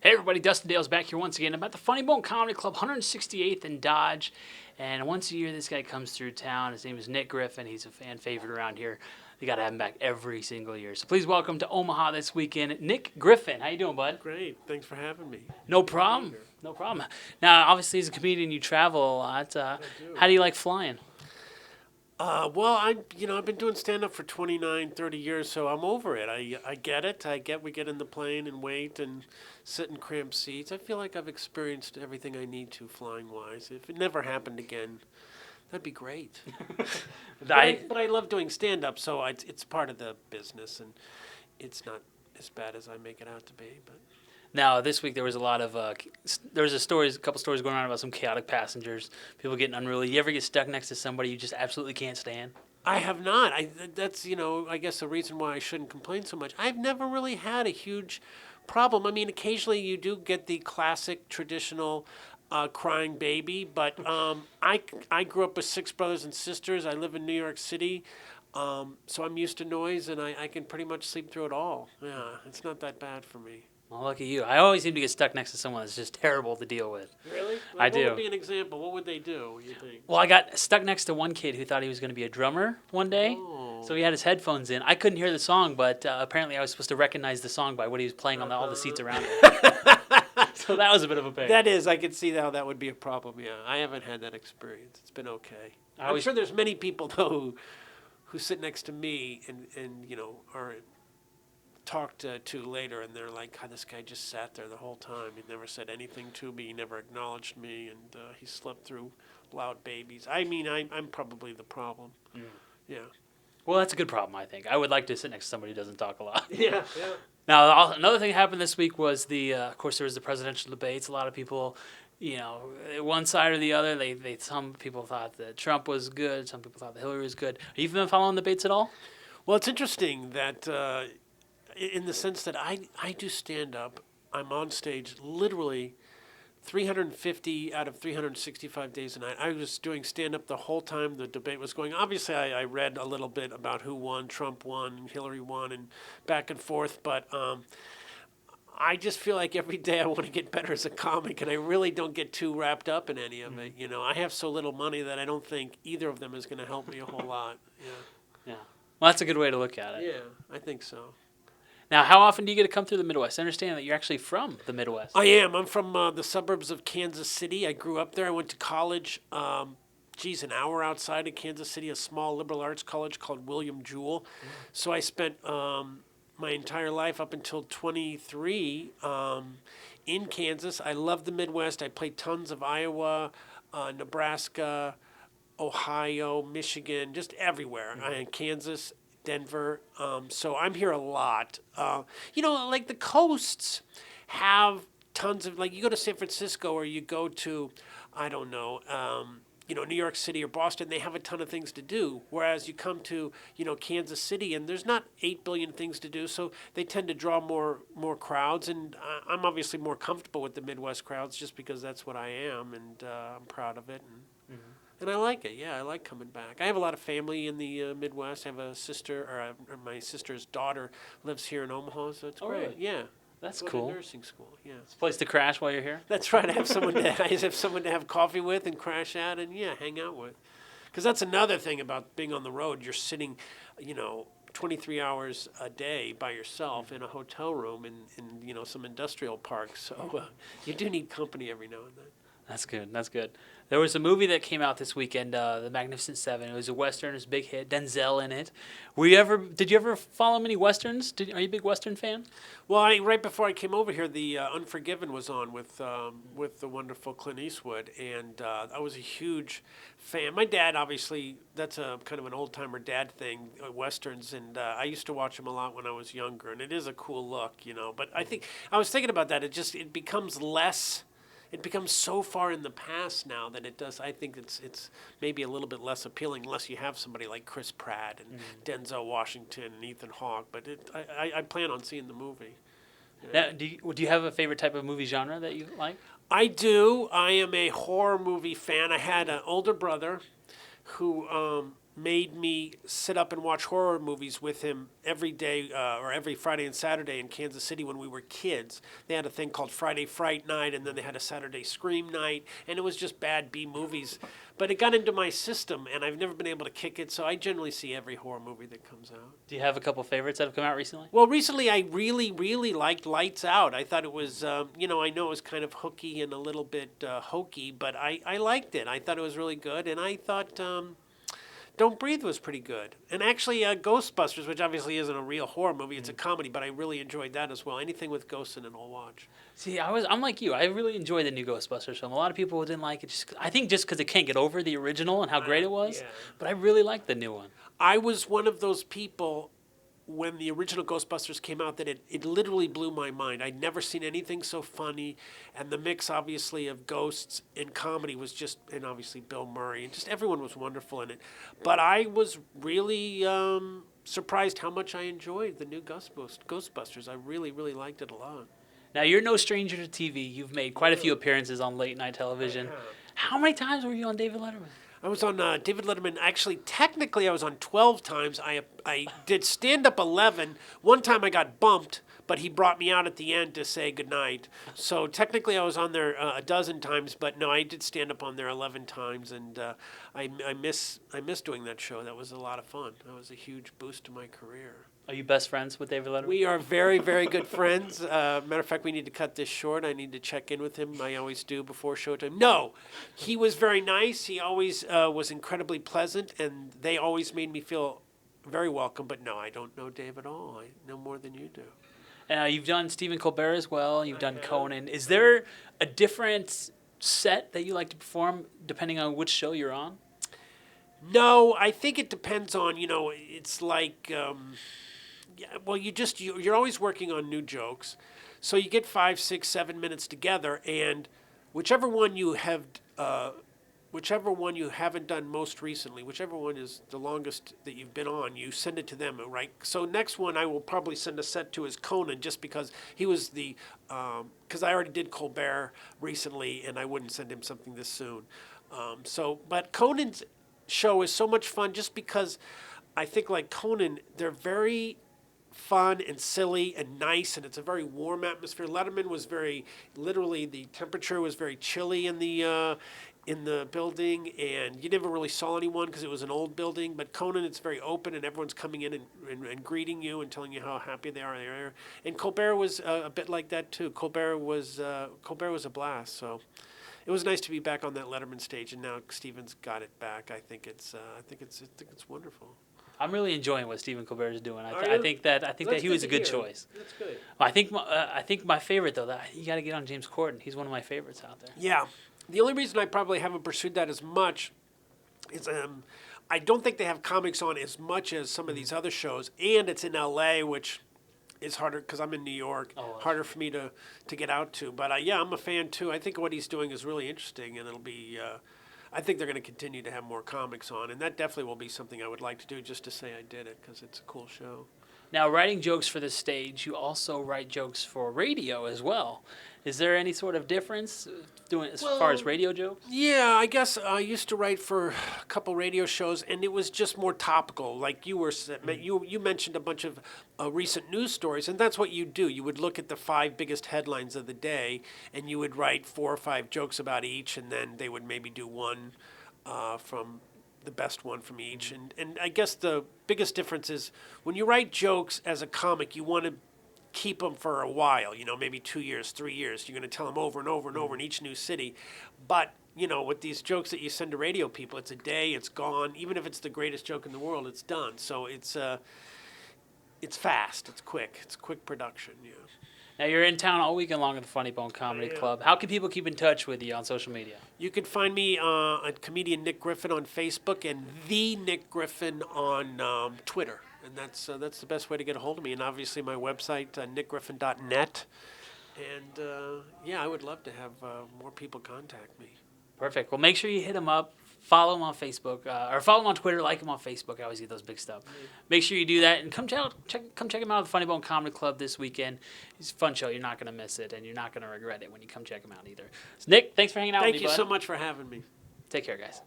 Hey everybody, Dustin Dale's back here once again. I'm at the Funny Bone Comedy Club, 168th and Dodge. And once a year this guy comes through town. His name is Nick Griffin. He's a fan favorite around here. You got to have him back every single year. So please welcome to Omaha this weekend, Nick Griffin. How you doing, bud? Great. Thanks for having me. No problem. No problem. Now, obviously, as a comedian, you travel a lot. How do you like flying? Well, I've been doing stand-up for 29, 30 years, so I'm over it. I get it. We get in the plane and wait and sit in cramped seats. I feel like I've experienced everything I need to flying-wise. If it never happened again, that'd be great. But I love doing stand-up, so it's part of the business, and it's not as bad as I make it out to be. But Now, this week there was a lot of a couple stories going on about some chaotic passengers, people getting unruly. You ever get stuck next to somebody you just absolutely can't stand? I have not. That's I guess the reason why I shouldn't complain so much. I've never really had a huge problem. I mean, occasionally you do get the classic traditional crying baby, but I grew up with 6 brothers and sisters. I live in New York City, so I'm used to noise, and I can pretty much sleep through it all. Yeah, it's not that bad for me. Well, look at you. I always seem to get stuck next to someone that's just terrible to deal with. Really? I do. What would be an example? What would they do, you think? Well, I got stuck next to one kid who thought he was going to be a drummer one day. Oh. So he had his headphones in. I couldn't hear the song, but apparently I was supposed to recognize the song by what he was playing on all the seats around him. So that was a bit of a pain. That is, I could see how that would be a problem, yeah. I haven't had that experience. It's been okay. I'm sure there's many people, though, who sit next to me and are talked to later, and they're like, God, this guy just sat there the whole time. He never said anything to me. He never acknowledged me, and he slept through loud babies. I mean, I'm probably the problem. Mm. Yeah. Well, that's a good problem, I think. I would like to sit next to somebody who doesn't talk a lot. Yeah. Now, another thing that happened this week was of course, there was the presidential debates. A lot of people, one side or the other, some people thought that Trump was good. Some people thought that Hillary was good. Are you been following the debates at all? Well, it's interesting that in the sense that I do stand-up. I'm on stage literally 350 out of 365 days a night. I was doing stand-up the whole time the debate was going. Obviously, I read a little bit about who won. Trump won, Hillary won, and back and forth. But I just feel like every day I want to get better as a comic, and I really don't get too wrapped up in any of it. I have so little money that I don't think either of them is going to help me a whole lot. Yeah. Well, that's a good way to look at it. Yeah, I think so. Now, how often do you get to come through the Midwest? I understand that you're actually from the Midwest. I am. I'm from the suburbs of Kansas City. I grew up there. I went to college, an hour outside of Kansas City, a small liberal arts college called William Jewell. Mm. So I spent my entire life up until 23 in Kansas. I love the Midwest. I played tons of Iowa, Nebraska, Ohio, Michigan, just everywhere. Kansas, Denver, so I'm here a lot. Like the coasts have tons of, like you go to San Francisco or you go to, I don't know, New York City or Boston, they have a ton of things to do. Whereas you come to, Kansas City and there's not 8 billion things to do, so they tend to draw more crowds. And I'm obviously more comfortable with the Midwest crowds just because that's what I am, and I'm proud of it. And I like it. Yeah, I like coming back. I have a lot of family in the Midwest. I have a sister, or my sister's daughter lives here in Omaha, so it's great. Really? Yeah. That's Go cool. to nursing school. Yeah. It's a place to crash while you're here? That's right. I have someone to have coffee with and crash at and hang out with. Because that's another thing about being on the road. You're sitting, 23 hours a day by yourself in a hotel room in some industrial park. So you do need company every now and then. That's good. That's good. There was a movie that came out this weekend, The Magnificent Seven. It was a Western. It was a big hit. Denzel in it. Did you ever follow many Westerns? Are you a big Western fan? Well, right before I came over here, the Unforgiven was on with the wonderful Clint Eastwood, and I was a huge fan. My dad, obviously, that's a kind of an old-timer dad thing, Westerns, and I used to watch them a lot when I was younger, and it is a cool look, But I was thinking about that. It becomes less. It becomes so far in the past now that it does. I think it's maybe a little bit less appealing unless you have somebody like Chris Pratt and Denzel Washington and Ethan Hawke. But I plan on seeing the movie. Now, do you have a favorite type of movie genre that you like? I do. I am a horror movie fan. I had an older brother who made me sit up and watch horror movies with him every day or every Friday and Saturday in Kansas City when we were kids. They had a thing called Friday Fright Night, and then they had a Saturday Scream Night, and it was just bad B movies. But it got into my system, and I've never been able to kick it, so I generally see every horror movie that comes out. Do you have a couple favorites that have come out recently? Well, recently I really, really liked Lights Out. I thought it was, I know it was kind of hooky and a little bit hokey, but I liked it. I thought it was really good, and I thought Don't Breathe was pretty good. And actually Ghostbusters, which obviously isn't a real horror movie, it's a comedy, but I really enjoyed that as well. Anything with ghosts in it, I'll watch. See, I'm like you. I really enjoyed the new Ghostbusters film. A lot of people didn't like it. I think just because they can't get over the original and how great it was. Yeah. But I really liked the new one. I was one of those people when the original Ghostbusters came out that it literally blew my mind. I'd never seen anything so funny, and the mix obviously of ghosts and comedy was just, and obviously Bill Murray, and just everyone was wonderful in it. But I was really surprised how much I enjoyed the new Ghostbusters. I really, really liked it a lot. Now, you're no stranger to TV. You've made quite a few appearances on late night television. How many times were you on David Letterman? I was on David Letterman. Actually, technically, I was on 12 times. I did stand-up 11. One time I got bumped, but he brought me out at the end to say goodnight. So technically, I was on there a dozen times, but no, I did stand-up on there 11 times, and I miss doing that show. That was a lot of fun. That was a huge boost to my career. Are you best friends with David Letterman? We are very, very good friends. Matter of fact, we need to cut this short. I need to check in with him. I always do before showtime. No, he was very nice. He always was incredibly pleasant, and they always made me feel very welcome. But no, I don't know Dave at all. I know more than you do. You've done Stephen Colbert as well. You've done Conan. Is there a different set that you like to perform depending on which show you're on? No, I think it depends on, it's like... Yeah, well, you're always working on new jokes, so you get 5, 6, 7 minutes together, and whichever one you haven't done most recently, whichever one is the longest that you've been on, you send it to them, right? So next one I will probably send a set to is Conan, just because he was because I already did Colbert recently, and I wouldn't send him something this soon. But Conan's show is so much fun, just because I think like Conan, they're very fun and silly and nice, and it's a very warm atmosphere. Letterman was literally the temperature was very chilly in the building, and you never really saw anyone because it was an old building. But Conan, it's very open, and everyone's coming in and greeting you and telling you how happy they are there. And Colbert was a bit like that too. Colbert was a blast. So it was nice to be back on that Letterman stage, and now Stephen's got it back. I think it's wonderful. I'm really enjoying what Stephen Colbert is doing. I think that he was a good choice. That's good. I think my favorite though, that you got to get on James Corden. He's one of my favorites out there. Yeah, the only reason I probably haven't pursued that as much is I don't think they have comics on as much as some of these other shows, and it's in L.A., which is harder because I'm in New York. Harder for me to get out to. But yeah, I'm a fan too. I think what he's doing is really interesting, and it'll be. I think they're going to continue to have more comics on, and that definitely will be something I would like to do, just to say I did it, because it's a cool show. Now, writing jokes for the stage, you also write jokes for radio as well. Is there any sort of difference doing as far as radio jokes? Yeah, I guess I used to write for a couple radio shows, and it was just more topical. Like you mentioned a bunch of recent news stories, and that's what you do. You would look at the 5 biggest headlines of the day, and you would write 4 or 5 jokes about each, and then they would maybe do one from the best one from each. And I guess the biggest difference is when you write jokes as a comic, you want to keep them for a while, maybe 2 years, 3 years. You're going to tell them over and over and over in each new city. But, with these jokes that you send to radio people, it's a day, it's gone. Even if it's the greatest joke in the world, it's done. So it's fast, it's quick production, yeah. Now, you're in town all weekend long at the Funny Bone Comedy Club. How can people keep in touch with you on social media? You can find me at comedian Nick Griffin on Facebook and the Nick Griffin on Twitter. And that's the best way to get a hold of me. And obviously my website, nickgriffin.net. And, I would love to have more people contact me. Perfect. Well, make sure you hit him up. Follow him on Facebook, or follow him on Twitter, like him on Facebook. I always get those big stuff. Make sure you do that, and come check him out at the Funny Bone Comedy Club this weekend. It's a fun show. You're not going to miss it, and you're not going to regret it when you come check him out either. So Nick, thanks for hanging out with me, Thank you so much for having me. Take care, guys.